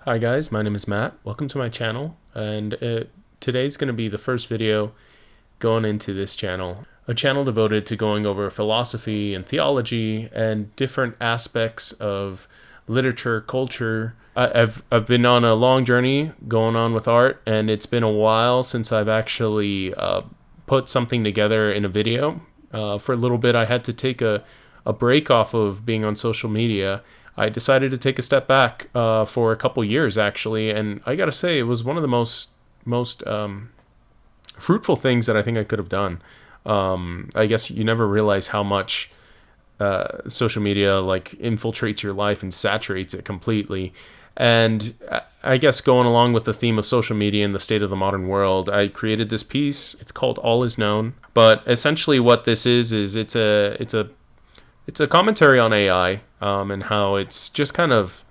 Hi guys, my name is Matt. Welcome to my channel, and today's going to be the first video going into this channel. A channel devoted to going over philosophy and theology and different aspects of literature, culture. I've been on a long journey going on with art, and it's been a while since I've actually put something together in a video. For a little bit, I had to take a break off of being on social media. I decided to take a step back for a couple years, actually, and I gotta say it was one of the most fruitful things that I think I could have done. I guess you never realize how much social media like infiltrates your life and saturates it completely. And I guess going along with the theme of social media and the state of the modern world, I created this piece. It's called All Is Known. But essentially what this is it's a commentary on AI and how it's just kind of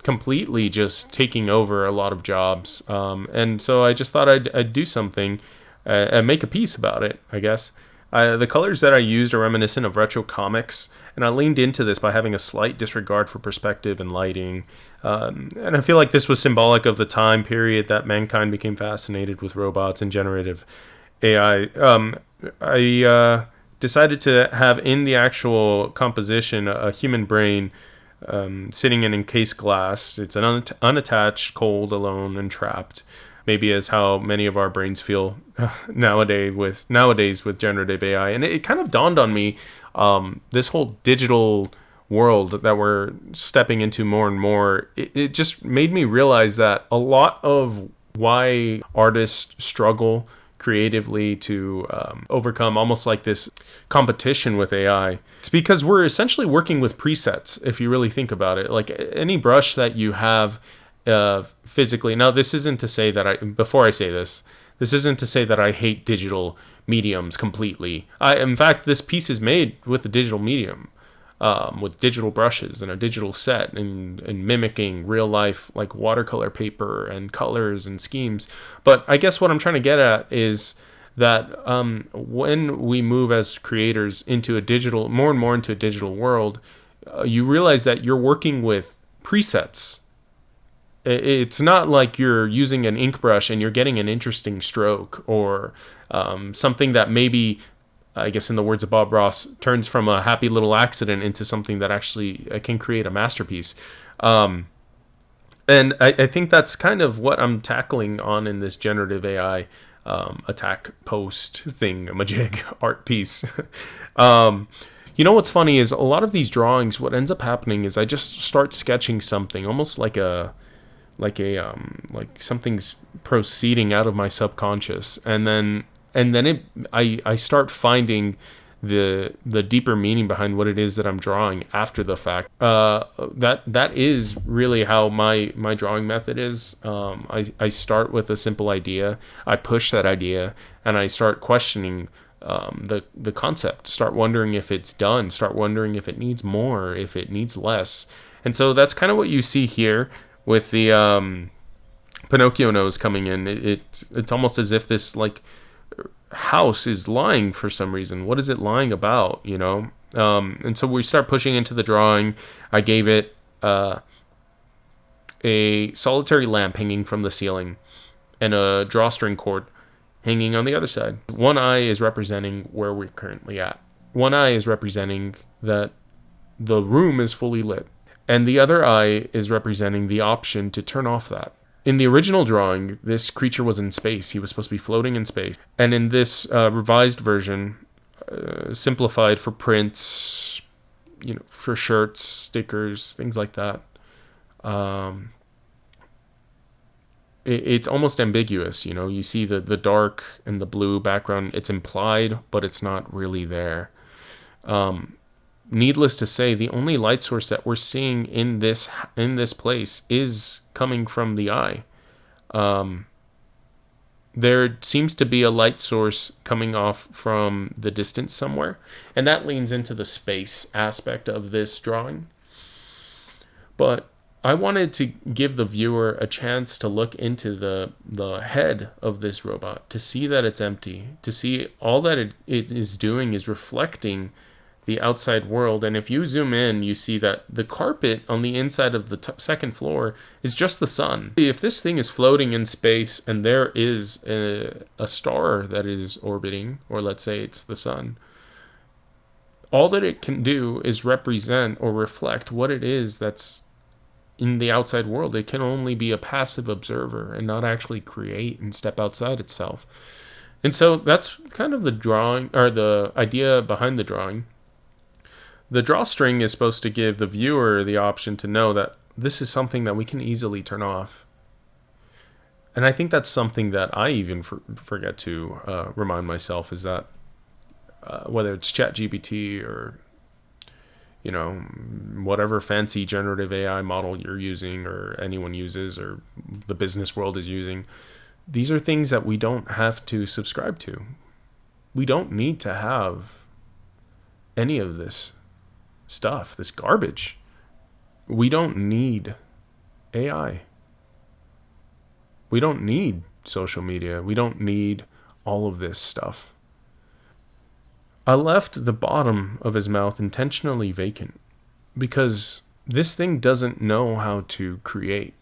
completely just taking over a lot of jobs. And so I just thought I'd do something and make a piece about it, I guess. The colors that I used are reminiscent of retro comics, and I leaned into this by having a slight disregard for perspective and lighting. And I feel like this was symbolic of the time period that mankind became fascinated with robots and generative AI. I decided to have in the actual composition a human brain sitting in encased glass. It's an unattached, cold, alone, and trapped. Maybe as how many of our brains feel nowadays with generative AI. And it kind of dawned on me, this whole digital world that we're stepping into more and more, it just made me realize that a lot of why artists struggle creatively to overcome almost like this competition with AI. It's because we're essentially working with presets, if you really think about it. Like any brush that you have physically. Now, this isn't to say that before I say this isn't to say that I hate digital mediums completely. In fact, this piece is made with a digital medium, with digital brushes and a digital set and mimicking real life like watercolor paper and colors and schemes. But I guess what I'm trying to get at is that when we move as creators into more and more into a digital world, you realize that you're working with presets. It's not like you're using an ink brush and you're getting an interesting stroke or something that maybe, I guess in the words of Bob Ross, turns from a happy little accident into something that actually can create a masterpiece. And I think that's kind of what I'm tackling on in this generative AI attack post thingamajig art piece. You know what's funny is a lot of these drawings, what ends up happening is I just start sketching something almost like something's proceeding out of my subconscious, and then I start finding the deeper meaning behind what it is that I'm drawing after the fact. That is really how my drawing method is. I start with a simple idea, I push that idea, and I start questioning the concept. Start wondering if it's done. Start wondering if it needs more, if it needs less. And so that's kind of what you see here with the Pinocchio nose coming in. It's almost as if this like house is lying for some reason. What is it lying about, you know? And so we start pushing into the drawing. I gave it a solitary lamp hanging from the ceiling and a drawstring cord hanging on the other side. One eye is representing where we're currently at. One eye is representing that the room is fully lit, and the other eye is representing the option to turn off that. In the original drawing, this creature was in space. He was supposed to be floating in space. And in this revised version, simplified for prints, for shirts, stickers, things like that, it's almost ambiguous. You see the dark and the blue background. It's implied, but it's not really there. Needless to say, the only light source that we're seeing in this place is coming from the eye. There seems to be a light source coming off from the distance somewhere, and that leans into the space aspect of this drawing. But I wanted to give the viewer a chance to look into the head of this robot, to see that it's empty, to see all that it is doing is reflecting the outside world. And if you zoom in, you see that the carpet on the inside of the second floor is just the sun. If this thing is floating in space and there is a star that is orbiting, or let's say it's the sun, all that it can do is represent or reflect what it is that's in the outside world. It can only be a passive observer and not actually create and step outside itself. And so that's kind of the drawing, or the idea behind the drawing. The drawstring is supposed to give the viewer the option to know that this is something that we can easily turn off. And I think that's something that I even forget to remind myself, is that whether it's ChatGPT or, whatever fancy generative AI model you're using or anyone uses or the business world is using, these are things that we don't have to subscribe to. We don't need to have any of this stuff, this garbage. We don't need AI. We don't need social media. We don't need all of this stuff. I left the bottom of his mouth intentionally vacant because this thing doesn't know how to create.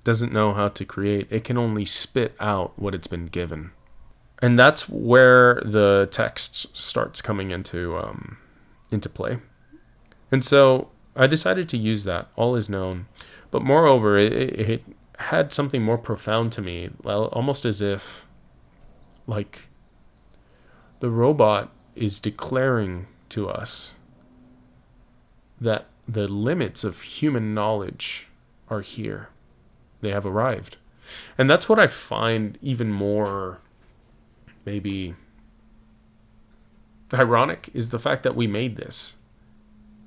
It can only spit out what it's been given. And that's where the text starts coming into play. And so I decided to use that, all is known. But moreover, it had something more profound to me, almost as if, like, the robot is declaring to us that the limits of human knowledge are here. They have arrived. And that's what I find even more maybe ironic, is the fact that we made this.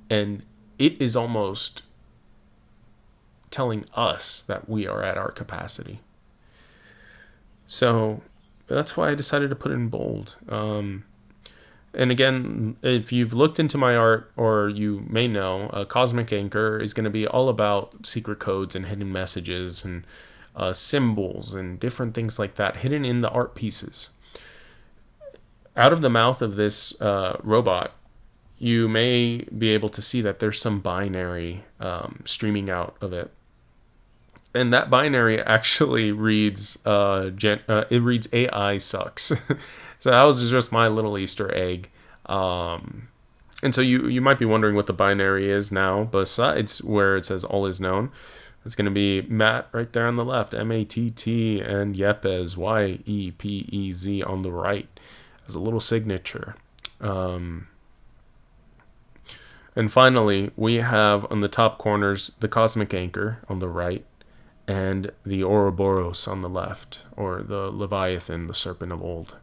And it is almost telling us that we are at our capacity. So that's why I decided to put it in bold. And again, if you've looked into my art, or you may know, Cosmic Anchor is going to be all about secret codes and hidden messages and symbols and different things like that hidden in the art pieces. Out of the mouth of this robot, you may be able to see that there's some binary streaming out of it. And that binary actually reads, it reads AI sucks. So that was just my little Easter egg. And so you might be wondering what the binary is now, besides where it says all is known. It's going to be Matt right there on the left, M-A-T-T, and Yepez, Y-E-P-E-Z on the right, as a little signature. And finally, we have on the top corners the Cosmic Anchor on the right, and the Ouroboros on the left, or the Leviathan, the serpent of old.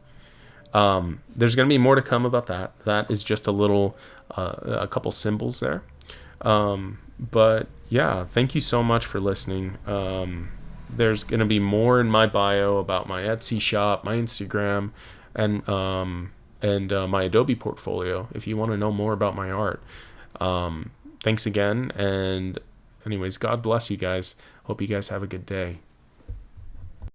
There's going to be more to come about that. That is just a couple symbols there. But yeah, thank you so much for listening. There's going to be more in my bio about my Etsy shop, my Instagram, and my Adobe portfolio if you want to know more about my art. Thanks again. And anyways, God bless you guys. Hope you guys have a good day.